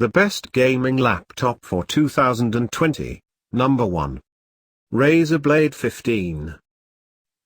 The best gaming laptop for 2020. Number 1. Razer Blade 15.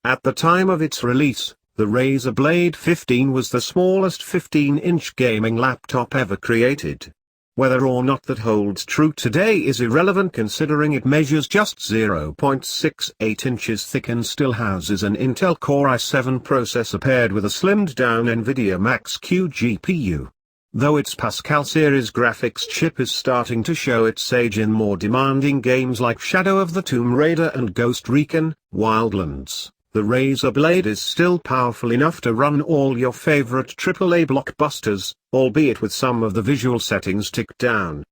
At the time of its release, the Razer Blade 15 was the smallest 15-inch gaming laptop ever created. Whether or not that holds true today is irrelevant, considering it measures just 0.68 inches thick and still houses an Intel Core i7 processor paired with a slimmed-down Nvidia Max-Q GPU. Though its Pascal series graphics chip is starting to show its age in more demanding games like Shadow of the Tomb Raider and Ghost Recon Wildlands, the Razer Blade is still powerful enough to run all your favorite AAA blockbusters, albeit with some of the visual settings ticked down.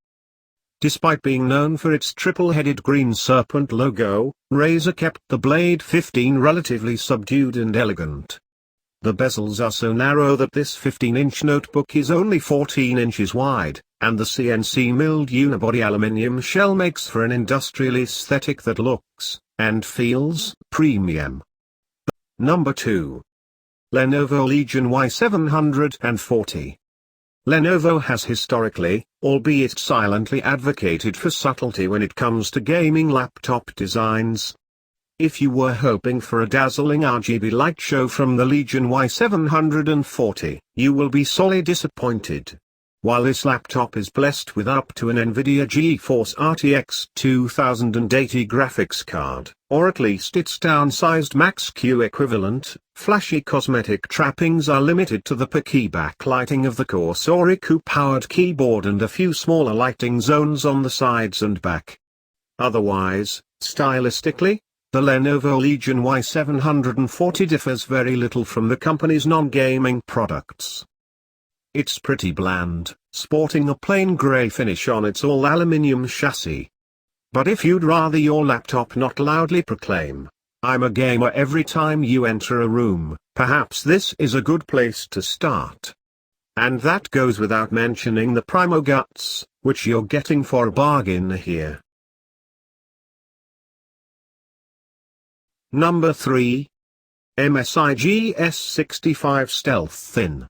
Despite being known for its triple-headed green serpent logo, Razer kept the Blade 15 relatively subdued and elegant. The bezels are so narrow that this 15-inch notebook is only 14 inches wide, and the CNC milled unibody aluminium shell makes for an industrial aesthetic that looks, and feels, premium. Number 2. Lenovo Legion Y740. Lenovo has historically, albeit silently, advocated for subtlety when it comes to gaming laptop designs. If you were hoping for a dazzling RGB light show from the Legion Y740, you will be sorely disappointed. While this laptop is blessed with up to an Nvidia GeForce RTX 2080 graphics card, or at least its downsized Max-Q equivalent, flashy cosmetic trappings are limited to the peaky backlighting of the Corsair powered keyboard and a few smaller lighting zones on the sides and back. Otherwise, stylistically, the Lenovo Legion Y740 differs very little from the company's non-gaming products. It's pretty bland, sporting a plain grey finish on its all-aluminium chassis. But if you'd rather your laptop not loudly proclaim, "I'm a gamer," every time you enter a room, perhaps this is a good place to start. And that goes without mentioning the Primo Guts, which you're getting for a bargain here. Number 3. MSI GS65 Stealth Thin.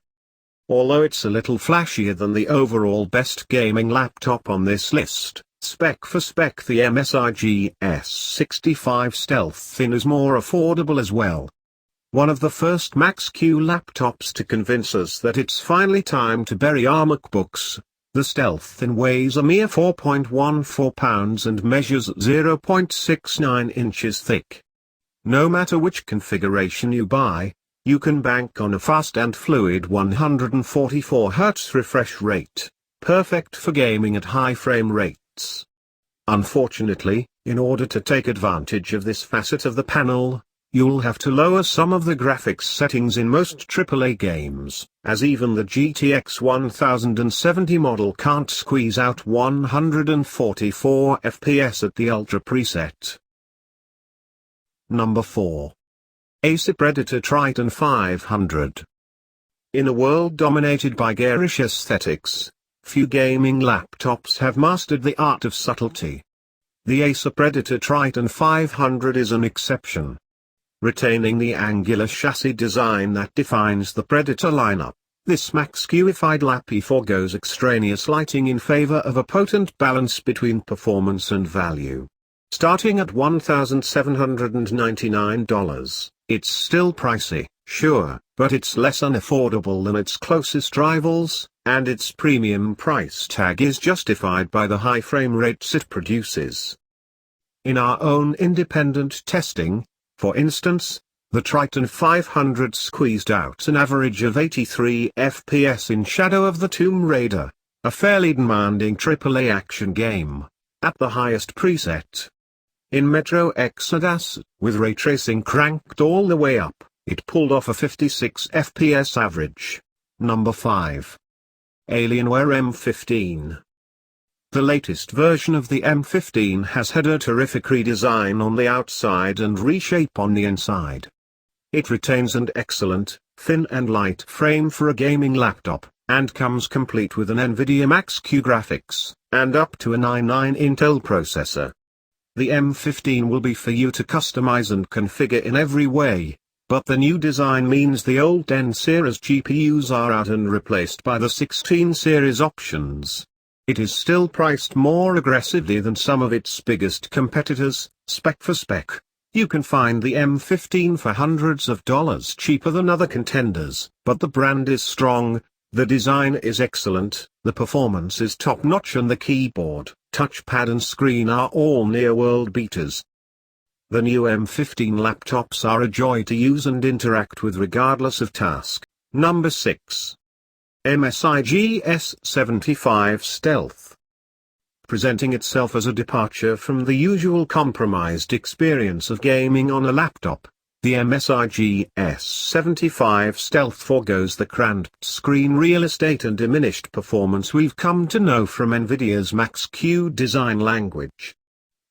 Although it's a little flashier than the overall best gaming laptop on this list, spec for spec the MSI GS65 Stealth Thin is more affordable as well. One of the first Max-Q laptops to convince us that it's finally time to bury our MacBooks, the Stealth Thin weighs a mere 4.14 pounds and measures 0.69 inches thick. No matter which configuration you buy, you can bank on a fast and fluid 144 Hz refresh rate, perfect for gaming at high frame rates. Unfortunately, in order to take advantage of this facet of the panel, you'll have to lower some of the graphics settings in most AAA games, as even the GTX 1070 model can't squeeze out 144 FPS at the Ultra preset. Number 4. Acer Predator Triton 500. In a world dominated by garish aesthetics, few gaming laptops have mastered the art of subtlety. The Acer Predator Triton 500 is an exception. Retaining the angular chassis design that defines the Predator lineup, this Max-Q-ified lappy forgoes extraneous lighting in favor of a potent balance between performance and value. Starting at $1,799, it's still pricey, sure, but it's less unaffordable than its closest rivals, and its premium price tag is justified by the high frame rates it produces. In our own independent testing, for instance, the Triton 500 squeezed out an average of 83 FPS in Shadow of the Tomb Raider, a fairly demanding AAA action game, at the highest preset. In Metro Exodus, with ray tracing cranked all the way up, it pulled off a 56 FPS average. Number 5. Alienware M15. The latest version of the M15 has had a terrific redesign on the outside and reshape on the inside. It retains an excellent, thin and light frame for a gaming laptop, and comes complete with an Nvidia Max-Q graphics, and up to a i9 Intel processor. The M15 will be for you to customize and configure in every way, but the new design means the old 10 series GPUs are out and replaced by the 16 series options. It is still priced more aggressively than some of its biggest competitors. Spec for spec, you can find the M15 for hundreds of dollars cheaper than other contenders, but the brand is strong, the design is excellent, the performance is top-notch, and the keyboard, touchpad and screen are all near-world beaters. The new M15 laptops are a joy to use and interact with regardless of task. Number 6. MSI GS65 Stealth. Presenting itself as a departure from the usual compromised experience of gaming on a laptop, the MSI GS65 Stealth forgoes the cramped screen real estate and diminished performance we've come to know from Nvidia's Max-Q design language.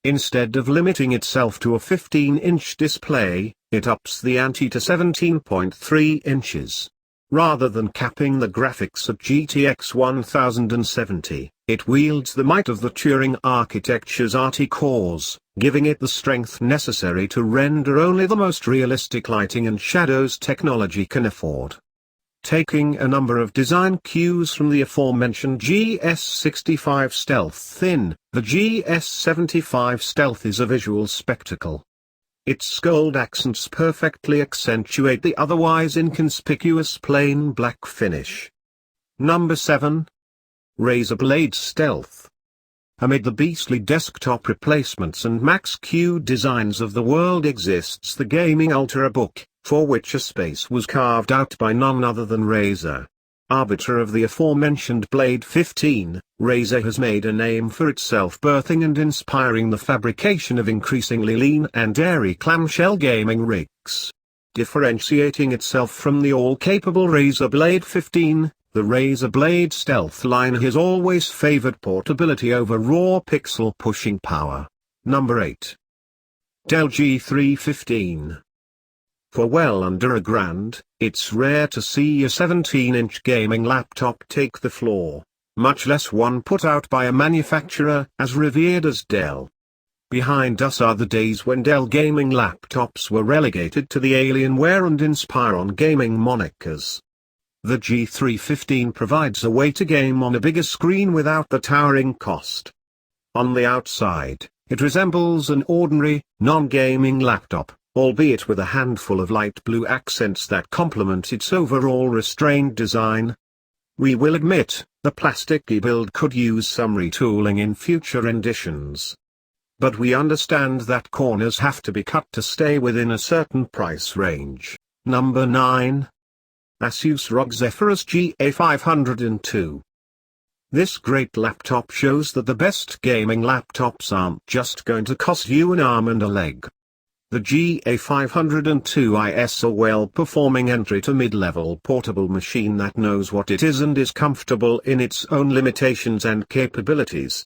Instead of limiting itself to a 15-inch display, it ups the ante to 17.3 inches. Rather than capping the graphics at GTX 1070, it wields the might of the Turing architecture's RT cores, giving it the strength necessary to render only the most realistic lighting and shadows technology can afford. Taking a number of design cues from the aforementioned GS65 Stealth the GS75 Stealth is a visual spectacle. Its gold accents perfectly accentuate the otherwise inconspicuous plain black finish. Number 7. Razer Blade Stealth. Amid the beastly desktop replacements and Max-Q designs of the world exists the gaming ultrabook, for which a space was carved out by none other than Razer. Arbiter of the aforementioned Blade 15, Razer has made a name for itself, birthing and inspiring the fabrication of increasingly lean and airy clamshell gaming rigs. Differentiating itself from the all-capable Razer Blade 15, the Razer Blade Stealth line has always favored portability over raw pixel-pushing power. Number 8. Dell G315. For well under $1,000, it's rare to see a 17-inch gaming laptop take the floor, much less one put out by a manufacturer as revered as Dell. Behind us are the days when Dell gaming laptops were relegated to the Alienware and Inspiron gaming monikers. The G315 provides a way to game on a bigger screen without the towering cost. On the outside, it resembles an ordinary, non-gaming laptop, albeit with a handful of light blue accents that complement its overall restrained design. We will admit, the plasticky build could use some retooling in future renditions. But we understand that corners have to be cut to stay within a certain price range. Number 9. Asus ROG Zephyrus GA502. This great laptop shows that the best gaming laptops aren't just going to cost you an arm and a leg. The GA502 is a well-performing entry to mid-level portable machine that knows what it is and is comfortable in its own limitations and capabilities.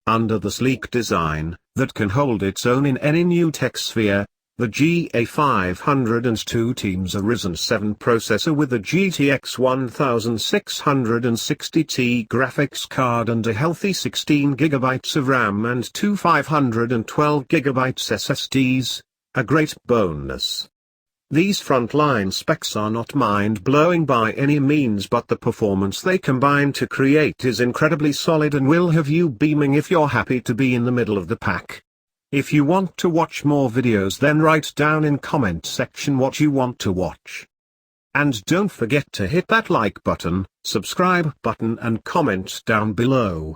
Under the sleek design, that can hold its own in any new tech sphere, the GA502 teams a Ryzen 7 processor with a GTX 1660Ti graphics card and a healthy 16GB of RAM and two 512GB SSDs. A great bonus. These frontline specs are not mind-blowing by any means, but the performance they combine to create is incredibly solid and will have you beaming if you're happy to be in the middle of the pack. If you want to watch more videos, then write down in comment section what you want to watch. And don't forget to hit that like button, subscribe button and comment down below.